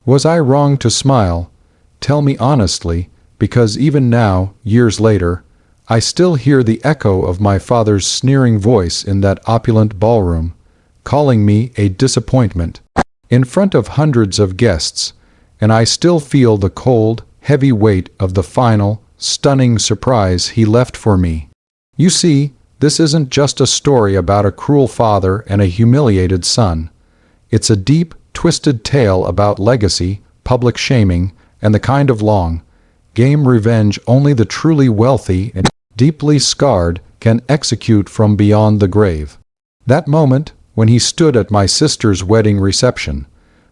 Was I wrong to smile? Tell me honestly, because even now, years later, I still hear the echo of my father's sneering voice in that opulent ballroom, calling me a disappointment, in front of hundreds of guests, and I still feel the cold, heavy weight of the final, stunning surprise he left for me. You see, this isn't just a story about a cruel father and a humiliated son. It's a deep, twisted tale about legacy, public shaming, and the kind of long-game revenge only the truly wealthy and deeply scarred can execute from beyond the grave. That moment, when he stood at my sister's wedding reception,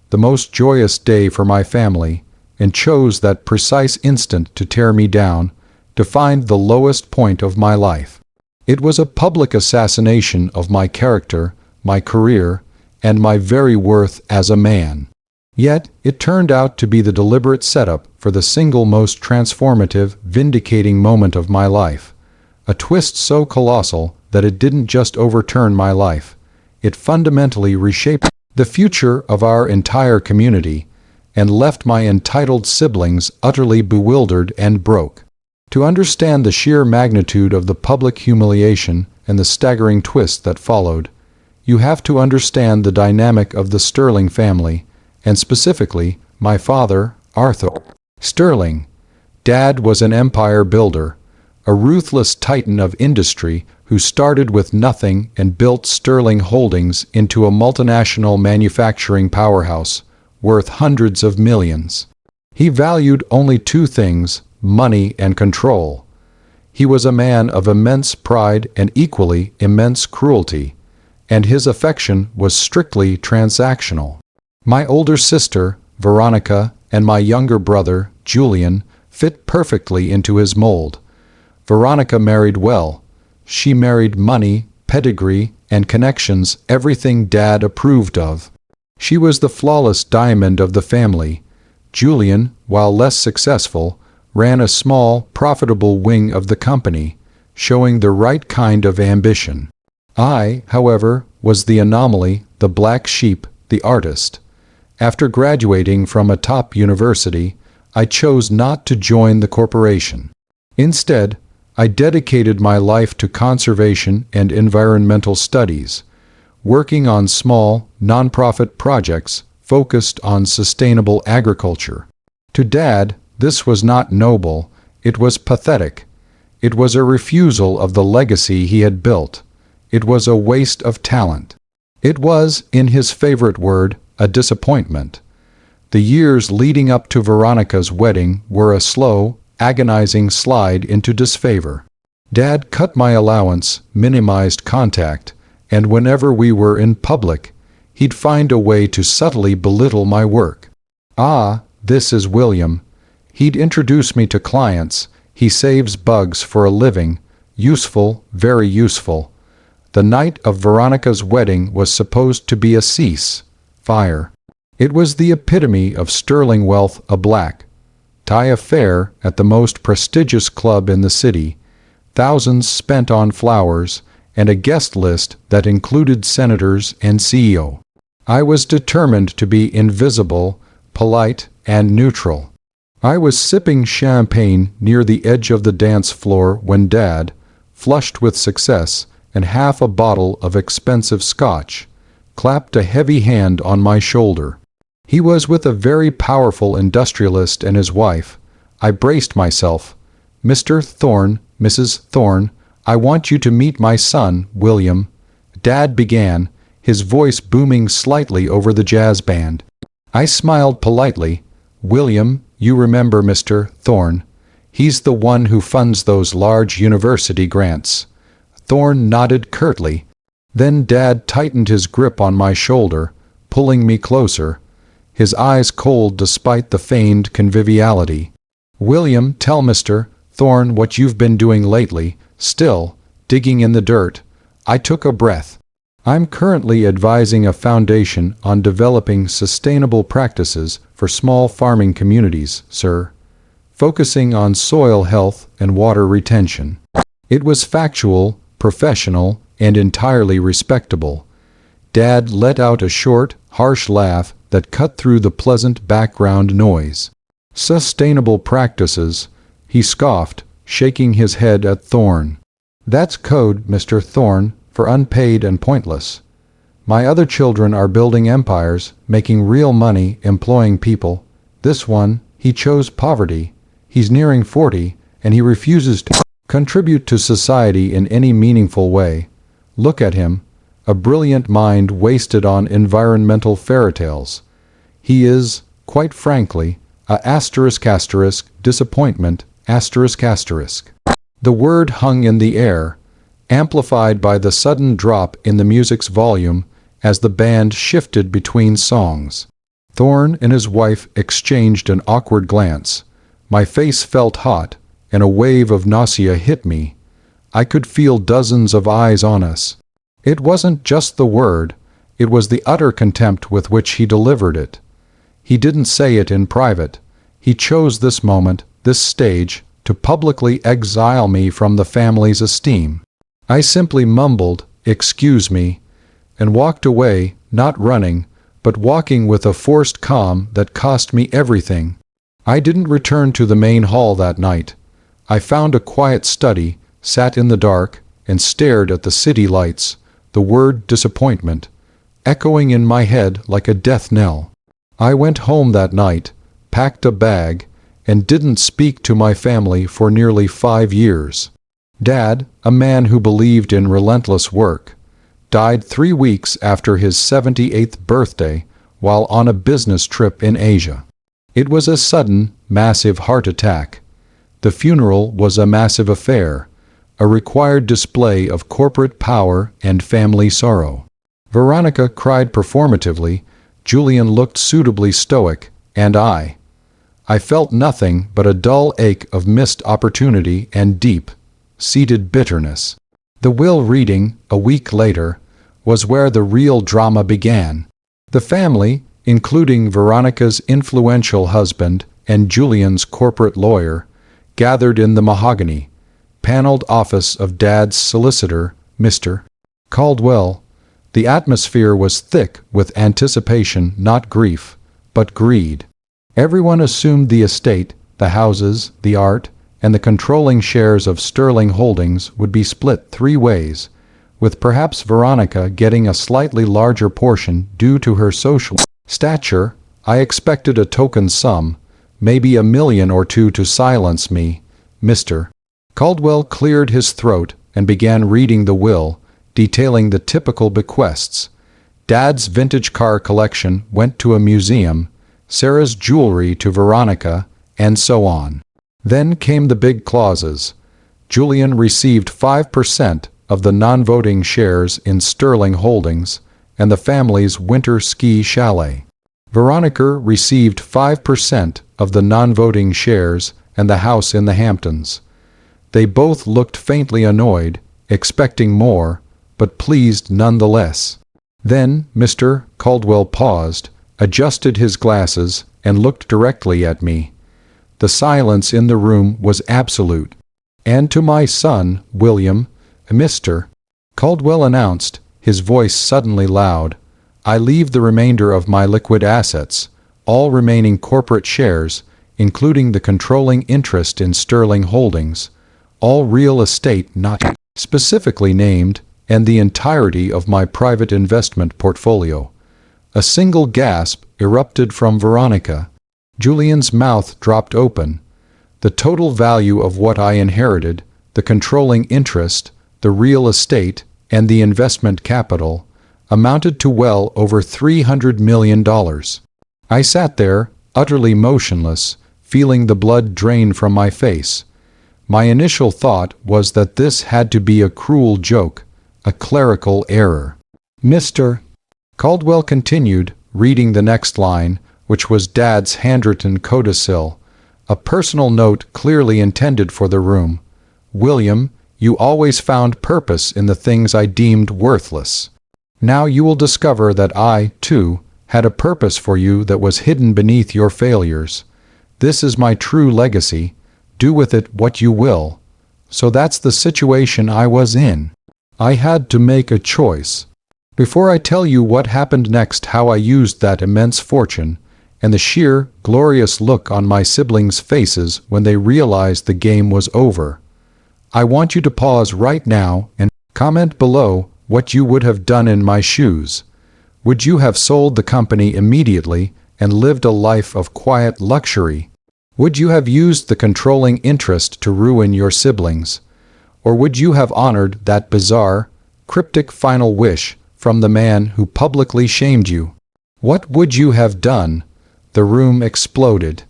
the most joyous day for my family, and chose that precise instant to tear me down, to find the lowest point of my life. It was a public assassination of my character, my career, and my very worth as a man. Yet, it turned out to be the deliberate setup for the single most transformative, vindicating moment of my life. A twist so colossal that it didn't just overturn my life. It fundamentally reshaped the future of our entire community, and left my entitled siblings utterly bewildered and broke. To understand the sheer magnitude of the public humiliation and the staggering twist that followed, you have to understand the dynamic of the Sterling family, and specifically, my father, Arthur Sterling. Dad was an empire builder, a ruthless titan of industry who started with nothing and built Sterling Holdings into a multinational manufacturing powerhouse, worth hundreds of millions. He valued only two things: money and control. He was a man of immense pride and equally immense cruelty, and his affection was strictly transactional. My older sister, Veronica, and my younger brother, Julian, fit perfectly into his mold. Veronica married well. She married money, pedigree, and connections, everything Dad approved of. She was the flawless diamond of the family. Julian, while less successful, ran a small, profitable wing of the company, showing the right kind of ambition. I, however, was the anomaly, the black sheep, the artist. After graduating from a top university, I chose not to join the corporation. Instead, I dedicated my life to conservation and environmental studies, working on small, nonprofit projects focused on sustainable agriculture. To Dad, this was not noble, it was pathetic. It was a refusal of the legacy he had built. It was a waste of talent. It was, in his favorite word, a disappointment. The years leading up to Veronica's wedding were a slow, agonizing slide into disfavor. Dad cut my allowance, minimized contact, and whenever we were in public, he'd find a way to subtly belittle my work. "Ah, this is William. He'd introduce me to clients. He saves bugs for a living. Useful, very useful." The night of Veronica's wedding was supposed to be a cease-fire. It was the epitome of sterling wealth, a black-tie affair at the most prestigious club in the city, thousands spent on flowers, and a guest list that included senators and CEO. I was determined to be invisible, polite, and neutral. I was sipping champagne near the edge of the dance floor when Dad, flushed with success and half a bottle of expensive scotch, clapped a heavy hand on my shoulder. He was with a very powerful industrialist and his wife. I braced myself. "Mr. Thorne, Mrs. Thorne, I want you to meet my son, William," Dad began, his voice booming slightly over the jazz band. I smiled politely. "William, you remember Mr. Thorne. He's the one who funds those large university grants." Thorne nodded curtly. Then Dad tightened his grip on my shoulder, pulling me closer, his eyes cold despite the feigned conviviality. "William, tell Mr. Thorne what you've been doing lately, still, digging in the dirt." I took a breath. "I'm currently advising a foundation on developing sustainable practices for small farming communities, sir, focusing on soil health and water retention." It was factual, professional, and entirely respectable. Dad let out a short, harsh laugh, that cut through the pleasant background noise. "Sustainable practices," he scoffed, shaking his head at Thorne. "That's code, Mr. Thorne, for unpaid and pointless. My other children are building empires, making real money, employing people. This one, he chose poverty. He's nearing 40, and he refuses to contribute to society in any meaningful way. Look at him, a brilliant mind wasted on environmental fairytales. He is, quite frankly, a disappointment, The word hung in the air, amplified by the sudden drop in the music's volume as the band shifted between songs. Thorne and his wife exchanged an awkward glance. My face felt hot, and a wave of nausea hit me. I could feel dozens of eyes on us. It wasn't just the word, it was the utter contempt with which he delivered it. He didn't say it in private. He chose this moment, this stage, to publicly exile me from the family's esteem. I simply mumbled, "Excuse me," and walked away, not running, but walking with a forced calm that cost me everything. I didn't return to the main hall that night. I found a quiet study, sat in the dark, and stared at the city lights, the word disappointment, echoing in my head like a death knell. I went home that night, packed a bag, and didn't speak to my family for nearly 5 years. Dad, a man who believed in relentless work, died 3 weeks after his 78th birthday while on a business trip in Asia. It was a sudden, massive heart attack. The funeral was a massive affair, a required display of corporate power and family sorrow. Veronica cried performatively, Julian looked suitably stoic, and I felt nothing but a dull ache of missed opportunity and deep-seated bitterness. The will reading, a week later, was where the real drama began. The family, including Veronica's influential husband and Julian's corporate lawyer, gathered in the mahogany, paneled office of Dad's solicitor, Mr. Caldwell. The atmosphere was thick with anticipation, not grief, but greed. Everyone assumed the estate, the houses, the art, and the controlling shares of Sterling Holdings would be split 3 ways, with perhaps Veronica getting a slightly larger portion due to her social stature. I expected a token sum, maybe $1 million or 2 to silence me. Mr. Caldwell cleared his throat and began reading the will, detailing the typical bequests. Dad's vintage car collection went to a museum, Sarah's jewelry to Veronica, and so on. Then came the big clauses. Julian received 5% of the non-voting shares in Sterling Holdings and the family's winter ski chalet. Veronica received 5% of the non-voting shares and the house in the Hamptons. They both looked faintly annoyed, expecting more, but pleased nonetheless. Then Mr. Caldwell paused, adjusted his glasses, and looked directly at me. The silence in the room was absolute. "And to my son, William," Mr. Caldwell announced, his voice suddenly loud, "I leave the remainder of my liquid assets, all remaining corporate shares, including the controlling interest in Sterling Holdings, all real estate not specifically named, and the entirety of my private investment portfolio." A single gasp erupted from Veronica. Julian's mouth dropped open. The total value of what I inherited, the controlling interest, the real estate, and the investment capital, amounted to well over $300 million. I sat there, utterly motionless, feeling the blood drain from my face. My initial thought was that this had to be a cruel joke, a clerical error. Mr. Caldwell continued, reading the next line, which was Dad's handwritten codicil, a personal note clearly intended for the room. "William, you always found purpose in the things I deemed worthless. Now you will discover that I, too, had a purpose for you that was hidden beneath your failures. This is my true legacy. Do with it what you will." So that's the situation I was in. I had to make a choice. Before I tell you what happened next, how I used that immense fortune, and the sheer, glorious look on my siblings' faces when they realized the game was over, I want you to pause right now and comment below what you would have done in my shoes. Would you have sold the company immediately and lived a life of quiet luxury? Would you have used the controlling interest to ruin your siblings? Or would you have honored that bizarre, cryptic final wish from the man who publicly shamed you? What would you have done? The room exploded.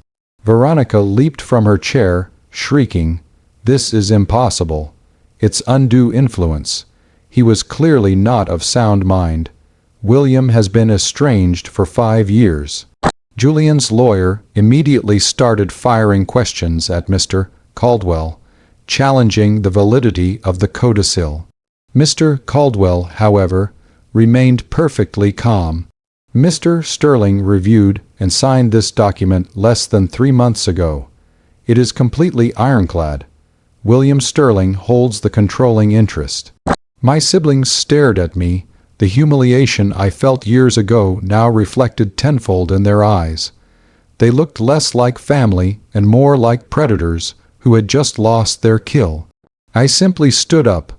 Veronica leaped from her chair, shrieking, "This is impossible. It's undue influence. He was clearly not of sound mind. William has been estranged for 5 years." Julian's lawyer immediately started firing questions at Mr. Caldwell, challenging the validity of the codicil. Mr. Caldwell, however, remained perfectly calm. Mr. Sterling reviewed and signed this document less than 3 months ago. It is completely ironclad. William Sterling holds the controlling interest. My siblings stared at me. The humiliation I felt years ago now reflected tenfold in their eyes. They looked less like family and more like predators who had just lost their kill. I simply stood up,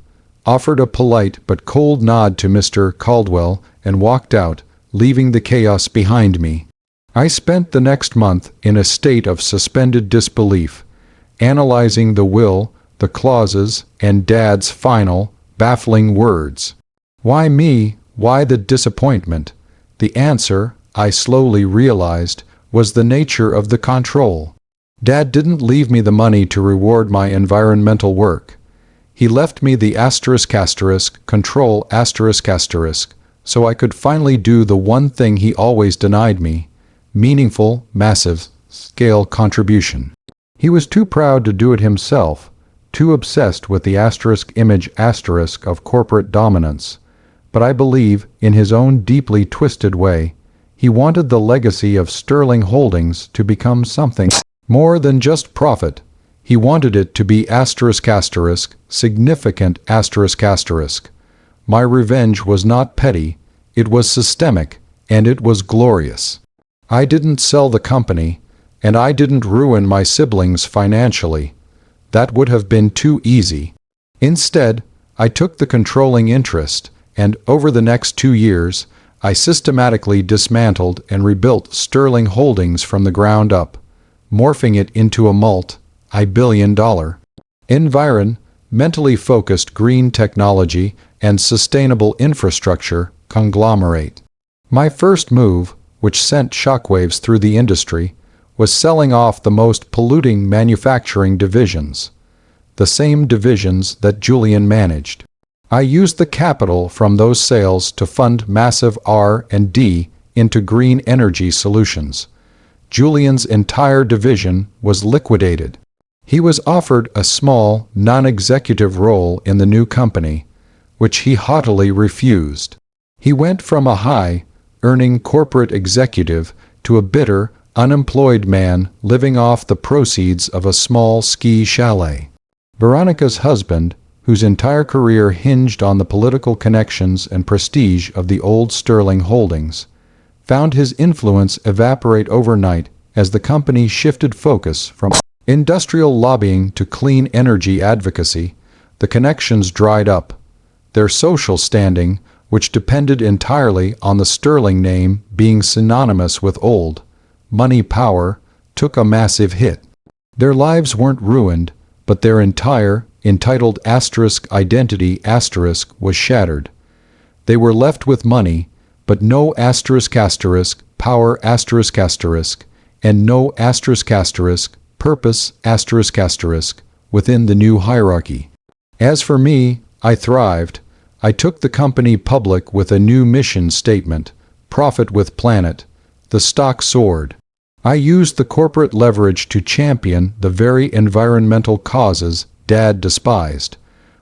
offered a polite but cold nod to Mr. Caldwell, and walked out, leaving the chaos behind me. I spent the next month in a state of suspended disbelief, analyzing the will, the clauses, and Dad's final, baffling words. Why me? Why the disappointment? The answer, I slowly realized, was the nature of the control. Dad didn't leave me the money to reward my environmental work. He left me the control so I could finally do the one thing he always denied me: meaningful, massive scale contribution. He was too proud to do it himself, too obsessed with the image of corporate dominance. But I believe, in his own deeply twisted way, he wanted the legacy of Sterling Holdings to become something more than just profit. He wanted it to be significant . My revenge was not petty, it was systemic, and it was glorious. I didn't sell the company, and I didn't ruin my siblings financially. That would have been too easy. Instead, I took the controlling interest, and over the next 2 years, I systematically dismantled and rebuilt Sterling Holdings from the ground up, morphing it into a multi-billion-dollar, mentally focused green technology and sustainable infrastructure conglomerate. My first move, which sent shockwaves through the industry, was selling off the most polluting manufacturing divisions, the same divisions that Julian managed. I used the capital from those sales to fund massive R&D into green energy solutions. Julian's entire division was liquidated. He was offered a small, non-executive role in the new company, which he haughtily refused. He went from a high-earning corporate executive to a bitter, unemployed man living off the proceeds of a small ski chalet. Veronica's husband, whose entire career hinged on the political connections and prestige of the old Sterling Holdings, found his influence evaporate overnight as the company shifted focus from industrial lobbying to clean energy advocacy. The connections dried up. Their social standing, which depended entirely on the Sterling name being synonymous with old money power, took a massive hit. Their lives weren't ruined, but their entire entitled identity was shattered. They were left with money, but no power and no purpose within the new hierarchy. As for me, I thrived. I took the company public with a new mission statement: profit with planet. The stock soared. I used the corporate leverage to champion the very environmental causes Dad despised,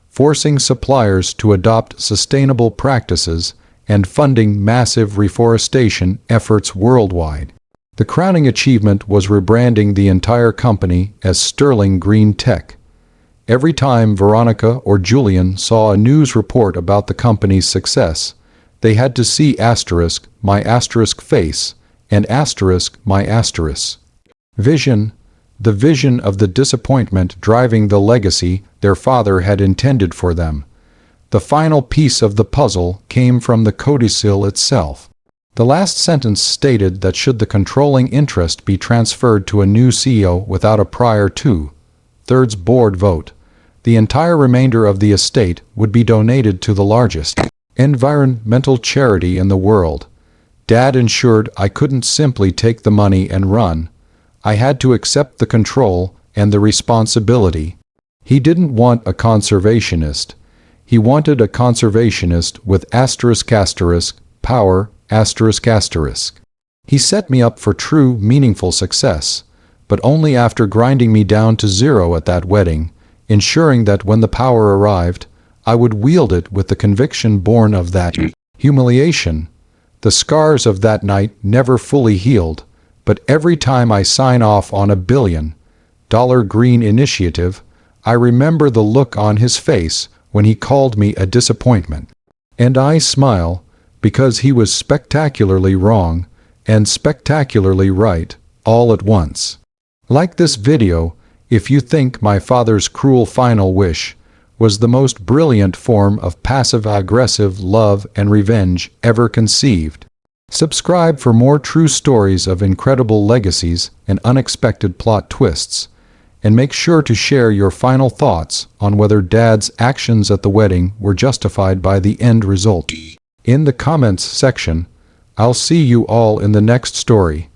forcing suppliers to adopt sustainable practices and funding massive reforestation efforts worldwide. The crowning achievement was rebranding the entire company as Sterling Green Tech. Every time Veronica or Julian saw a news report about the company's success, They had to see asterisk my asterisk face and asterisk my asterisk vision, the vision of the disappointment driving the legacy their father had intended for them. The final piece of the puzzle came from the codicil itself. The last sentence stated that should the controlling interest be transferred to a new CEO without a prior two-thirds board vote, the entire remainder of the estate would be donated to the largest environmental charity in the world. Dad ensured I couldn't simply take the money and run. I had to accept the control and the responsibility. He didn't want a conservationist. He wanted a conservationist with asterisk asterisk power asterisk asterisk. He set me up for true, meaningful success, but only after grinding me down to zero at that wedding, ensuring that when the power arrived, I would wield it with the conviction born of that humiliation. The scars of that night never fully healed, but every time I sign off on a $1 billion green initiative, I remember the look on his face when he called me a disappointment. And I smile, because he was spectacularly wrong and spectacularly right all at once. Like this video, if you think my father's cruel final wish was the most brilliant form of passive-aggressive love and revenge ever conceived. Subscribe for more true stories of incredible legacies and unexpected plot twists, and make sure to share your final thoughts on whether Dad's actions at the wedding were justified by the end result. In the comments section, I'll see you all in the next story.